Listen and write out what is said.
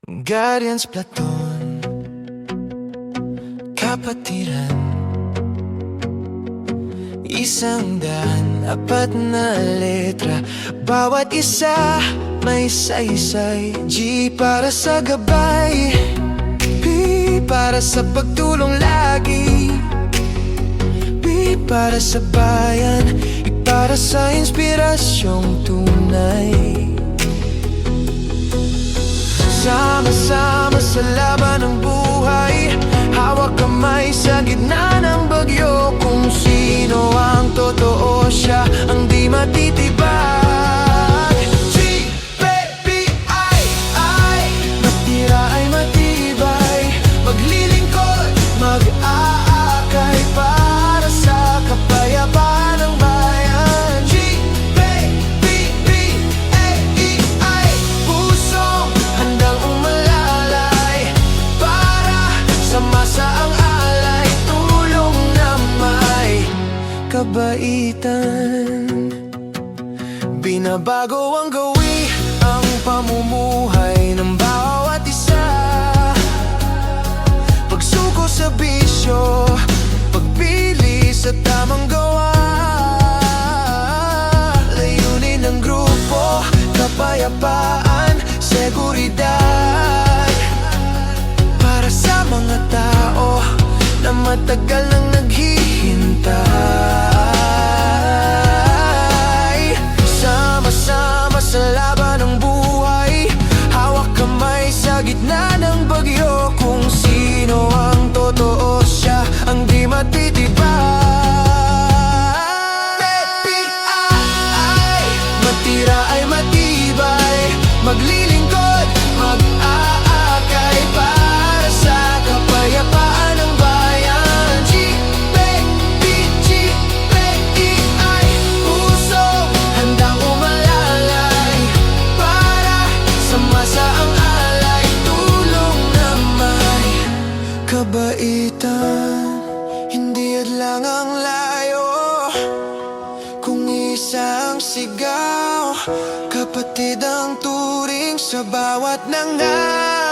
Guardians Platoon, kapatiran, 104 na letra, bawat isa may saysay. G para sa gabay, P para sa pagtulong lagi, B para sa bayan, I para sa inspirasyong tunay. Sama-sama sa laban ng buhay, hawak kamay sa gitna ng bagyo. Kung sino ang totoo, siya ang di matitibag. G-B-B-I-I, matira ay matibay, maglilingkod, mag-aakay para sa kapayapaan ng bayan. G-B-B-A-E-I, pusong handang umalalay para sa masaang alay, tulong na may kabaitan. Binabago ang gawi, ang pamumuhay ng bawat isa. Pagsuko sa bisyo, pagpili sa tamang gawa. Layunin ng grupo, kapayapaan, seguridad, para sa mga tao na matagal nang naghihintay. Sama-sama sa laban ng buhay, hawak kamay sa gitna ng bagyo. Kung sino ang totoo, siya ang di matitibay. PPI, matira ay matibay, maglilingkod, mag-aakay para sa kapayapaan ng bayan. G-B-G-B-E-I, pusong handang umalalay para sa masaang alay, tulong na may kabaitan. Hindi hadlang ang layo kung isang sigaw, kapatid ang turing sa bawat nangaw.